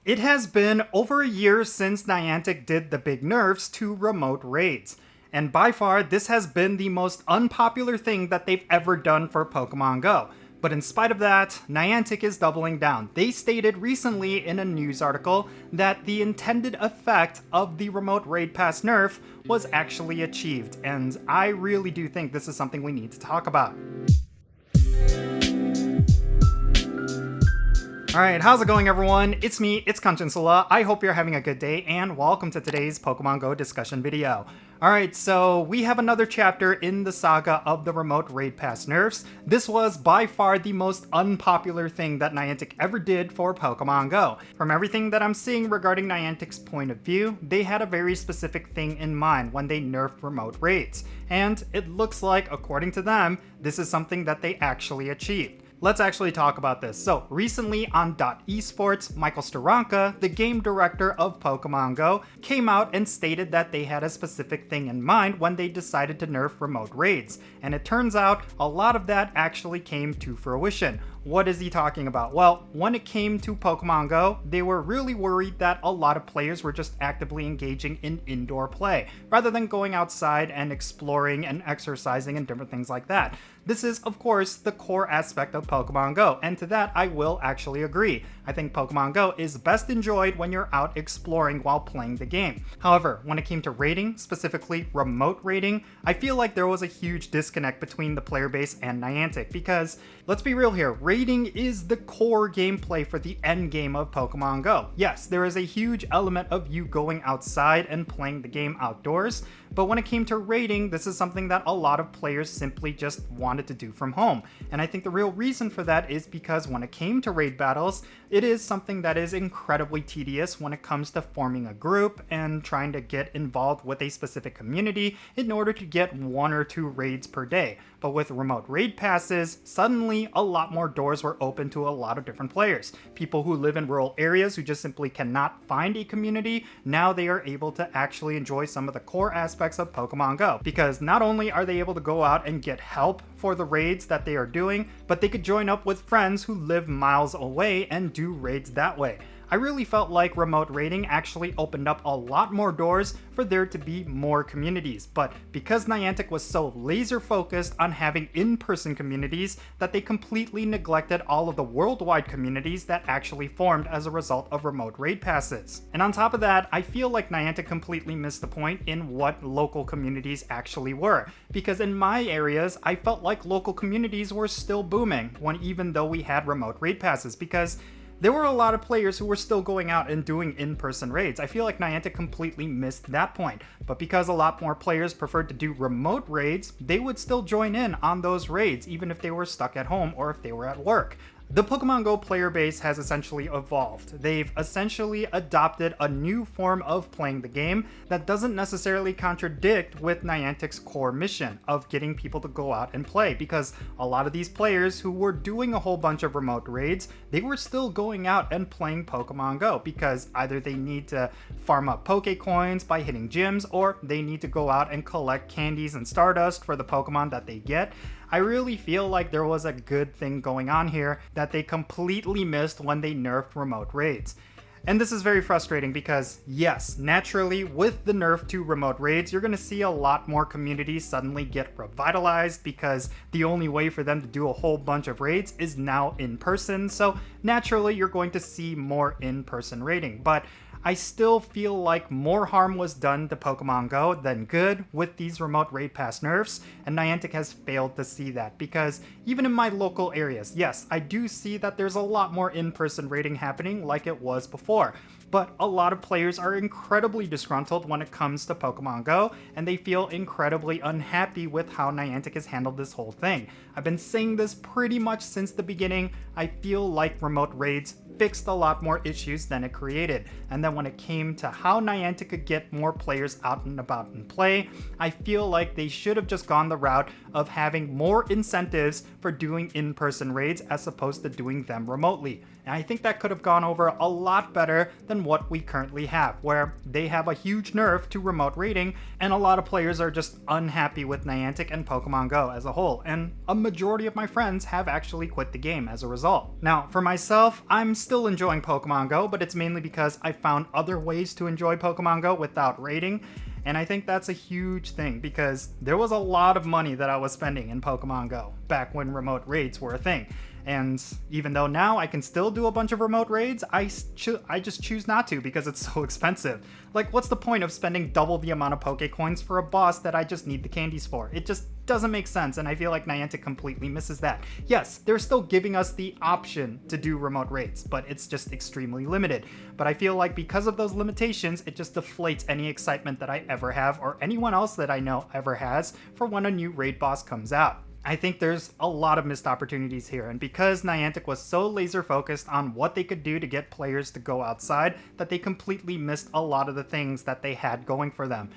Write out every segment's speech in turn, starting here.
It has been over a year since Niantic did the big nerfs to remote raids, and by far this has been the most unpopular thing that they've ever done for Pokemon Go. But in spite of that, Niantic is doubling down. They stated recently in a news article that the intended effect of the remote raid pass nerf was actually achieved, and I really do think this is something we need to talk about. Alright, how's it going everyone? It's me, it's Jinsula. I hope you're having a good day, and welcome to today's Pokemon Go discussion video. Alright, so we have another chapter in the saga of the remote raid pass nerfs. This was by far the most unpopular thing that Niantic ever did for Pokemon Go. From everything that I'm seeing regarding Niantic's point of view, they had a very specific thing in mind when they nerfed remote raids. And it looks like, according to them, this is something that they actually achieved. Let's actually talk about this. So recently on DotEsports, Michael Steranka, the game director of Pokemon Go, came out and stated that they had a specific thing in mind when they decided to nerf remote raids. And it turns out a lot of that actually came to fruition. What is he talking about? Well, when it came to Pokemon Go, they were really worried that a lot of players were just actively engaging in indoor play, rather than going outside and exploring and exercising and different things like that. This is, of course, the core aspect of Pokemon Go, and to that I will actually agree. I think Pokemon Go is best enjoyed when you're out exploring while playing the game. However, when it came to raiding, specifically remote raiding, I feel like there was a huge disconnect between the player base and Niantic, because let's be real here, raiding is the core gameplay for the end game of Pokemon Go. Yes, there is a huge element of you going outside and playing the game outdoors, but when it came to raiding, this is something that a lot of players simply just wanted to do from home. And I think the real reason for that is because when it came to raid battles, it is something that is incredibly tedious when it comes to forming a group and trying to get involved with a specific community in order to get 1 or 2 raids per day. But with remote raid passes, suddenly a lot more doors were open to a lot of different players. People who live in rural areas who just simply cannot find a community, now they are able to actually enjoy some of the core aspects of Pokemon Go. Because not only are they able to go out and get help for the raids that they are doing, but they could join up with friends who live miles away and do raids that way. I really felt like remote raiding actually opened up a lot more doors for there to be more communities, but because Niantic was so laser focused on having in-person communities that they completely neglected all of the worldwide communities that actually formed as a result of remote raid passes. And on top of that, I feel like Niantic completely missed the point in what local communities actually were, because in my areas, I felt like local communities were still booming even though we had remote raid passes, because there were a lot of players who were still going out and doing in-person raids. I feel like Niantic completely missed that point, but because a lot more players preferred to do remote raids, they would still join in on those raids even if they were stuck at home or if they were at work. The Pokemon Go player base has essentially evolved. They've essentially adopted a new form of playing the game that doesn't necessarily contradict with Niantic's core mission of getting people to go out and play, because a lot of these players who were doing a whole bunch of remote raids, they were still going out and playing Pokemon Go because either they need to farm up Pokecoins by hitting gyms, or they need to go out and collect candies and Stardust for the Pokemon that they get. I really feel like there was a good thing going on here that they completely missed when they nerfed remote raids. And this is very frustrating because, yes, naturally, with the nerf to remote raids, you're going to see a lot more communities suddenly get revitalized because the only way for them to do a whole bunch of raids is now in person. So naturally, you're going to see more in-person raiding. But I still feel like more harm was done to Pokemon Go than good with these remote raid pass nerfs, and Niantic has failed to see that, because even in my local areas, yes, I do see that there's a lot more in-person raiding happening like it was before, but a lot of players are incredibly disgruntled when it comes to Pokemon Go, and they feel incredibly unhappy with how Niantic has handled this whole thing. I've been saying this pretty much since the beginning. I feel like remote raids fixed a lot more issues than it created. And then when it came to how Niantic could get more players out and about and play, I feel like they should have just gone the route of having more incentives for doing in-person raids as opposed to doing them remotely. And I think that could have gone over a lot better than what we currently have, where they have a huge nerf to remote raiding, and a lot of players are just unhappy with Niantic and Pokemon Go as a whole, and a majority of my friends have actually quit the game as a result. Now, for myself, I'm still enjoying Pokemon Go, but it's mainly because I found other ways to enjoy Pokemon Go without raiding. And I think that's a huge thing because there was a lot of money that I was spending in Pokemon Go back when remote raids were a thing. And even though now I can still do a bunch of remote raids, I just choose not to because it's so expensive. Like, what's the point of spending double the amount of Pokecoins for a boss that I just need the candies for? It just doesn't make sense, and I feel like Niantic completely misses that. Yes, they're still giving us the option to do remote raids, but it's just extremely limited. But I feel like because of those limitations, it just deflates any excitement that I ever have or anyone else that I know ever has for when a new raid boss comes out. I think there's a lot of missed opportunities here, and because Niantic was so laser focused on what they could do to get players to go outside, that they completely missed a lot of the things that they had going for them.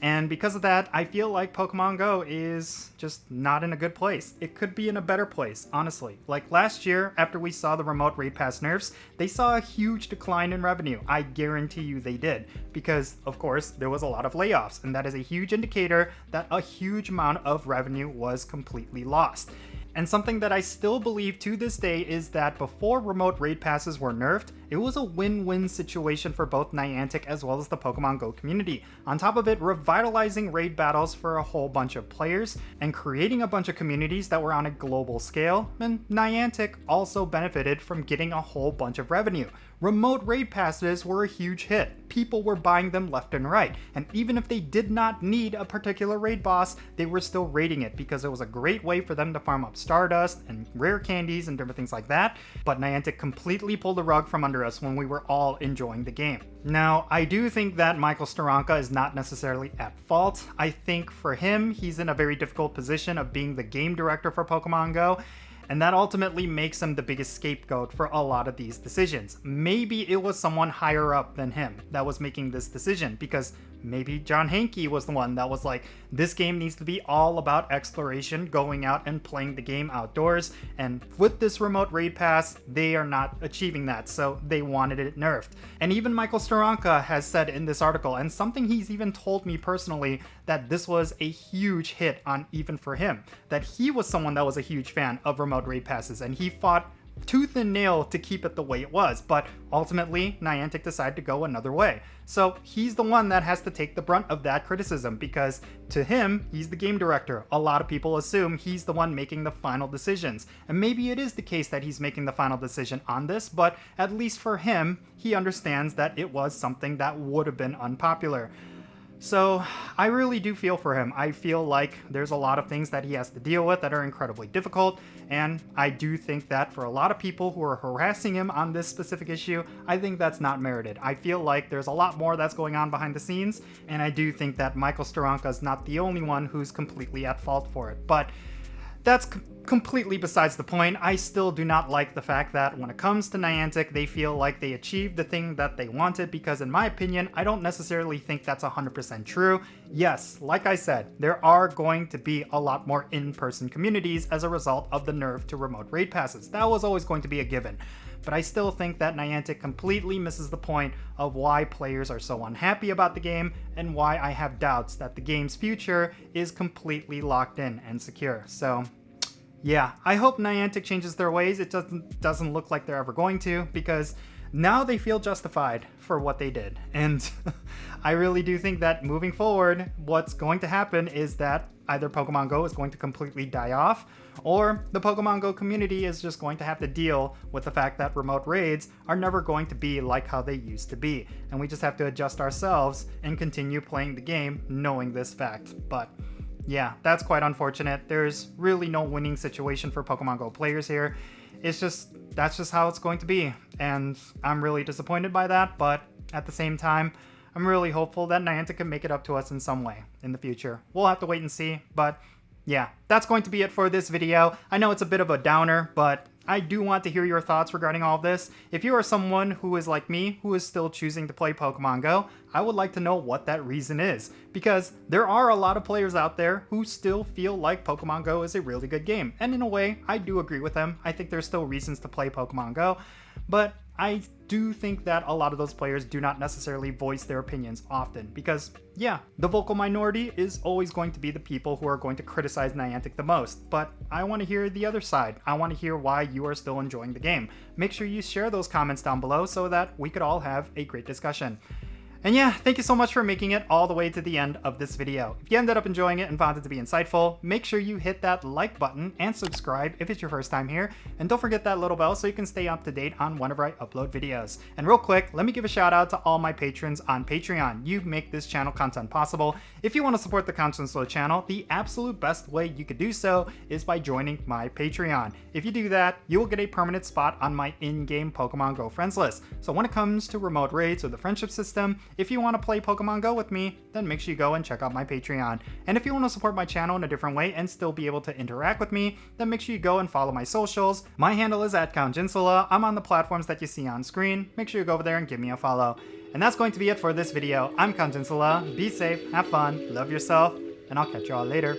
And because of that, I feel like Pokemon Go is just not in a good place. It could be in a better place, honestly. Like last year, after we saw the remote raid pass nerfs, they saw a huge decline in revenue. I guarantee you they did. Because, of course, there was a lot of layoffs, and that is a huge indicator that a huge amount of revenue was completely lost. And something that I still believe to this day is that before remote raid passes were nerfed, it was a win-win situation for both Niantic as well as the Pokemon Go community. On top of it, revitalizing raid battles for a whole bunch of players and creating a bunch of communities that were on a global scale, and Niantic also benefited from getting a whole bunch of revenue. Remote raid passes were a huge hit. People were buying them left and right, and even if they did not need a particular raid boss, they were still raiding it because it was a great way for them to farm up Stardust and rare candies and different things like that. But Niantic completely pulled the rug from under us when we were all enjoying the game. Now, I do think that Michael Steranka is not necessarily at fault. I think for him, he's in a very difficult position of being the game director for Pokemon Go, and that ultimately makes him the biggest scapegoat for a lot of these decisions. Maybe it was someone higher up than him that was making this decision, because maybe John Hanke was the one that was like, this game needs to be all about exploration, going out and playing the game outdoors, and with this remote raid pass, they are not achieving that, so they wanted it nerfed. And even Michael Steranka has said in this article, and something he's even told me personally, that this was a huge hit on even for him, that he was someone that was a huge fan of remote raid passes, and he fought tooth and nail to keep it the way it was, but ultimately Niantic decided to go another way. So he's the one that has to take the brunt of that criticism, because to him, he's the game director. A lot of people assume he's the one making the final decisions, and maybe it is the case that he's making the final decision on this, but at least for him, he understands that it was something that would have been unpopular. So I really do feel for him. I feel like there's a lot of things that he has to deal with that are incredibly difficult, and I do think that for a lot of people who are harassing him on this specific issue, I think that's not merited. I feel like there's a lot more that's going on behind the scenes, and I do think that Michael Steranka is not the only one who's completely at fault for it. But that's completely besides the point. I still do not like the fact that when it comes to Niantic, they feel like they achieved the thing that they wanted, because in my opinion, I don't necessarily think that's 100% true. Yes, like I said, there are going to be a lot more in-person communities as a result of the nerf to remote raid passes. That was always going to be a given. But I still think that Niantic completely misses the point of why players are so unhappy about the game and why I have doubts that the game's future is completely locked in and secure. So yeah, I hope Niantic changes their ways. It doesn't look like they're ever going to, because now they feel justified for what they did. And I really do think that moving forward, what's going to happen is that either Pokemon Go is going to completely die off, or the Pokemon Go community is just going to have to deal with the fact that remote raids are never going to be like how they used to be. And we just have to adjust ourselves and continue playing the game knowing this fact. But yeah, that's quite unfortunate. There's really no winning situation for Pokemon Go players here. That's just how it's going to be. And I'm really disappointed by that, but at the same time, I'm really hopeful that Niantic can make it up to us in some way in the future. We'll have to wait and see, but yeah, that's going to be it for this video. I know it's a bit of a downer, but I do want to hear your thoughts regarding all of this. If you are someone who is like me, who is still choosing to play Pokemon Go, I would like to know what that reason is, because there are a lot of players out there who still feel like Pokemon Go is a really good game. And in a way, I do agree with them. I think there's still reasons to play Pokemon Go, but I do think that a lot of those players do not necessarily voice their opinions often because, yeah, the vocal minority is always going to be the people who are going to criticize Niantic the most, but I want to hear the other side. I want to hear why you are still enjoying the game. Make sure you share those comments down below so that we could all have a great discussion. And yeah, thank you so much for making it all the way to the end of this video. If you ended up enjoying it and found it to be insightful, make sure you hit that like button and subscribe if it's your first time here. And don't forget that little bell so you can stay up to date on whenever I upload videos. And real quick, let me give a shout out to all my patrons on Patreon. You make this channel content possible. If you want to support the Jinsula channel, the absolute best way you could do so is by joining my Patreon. If you do that, you will get a permanent spot on my in-game Pokemon Go friends list. So when it comes to remote raids or the friendship system, if you want to play Pokemon Go with me, then make sure you go and check out my Patreon. And if you want to support my channel in a different way and still be able to interact with me, then make sure you go and follow my socials. My handle is @Jinsula. I'm on the platforms that you see on screen. Make sure you go over there and give me a follow. And that's going to be it for this video. I'm Jinsula. Be safe, have fun, love yourself, and I'll catch you all later.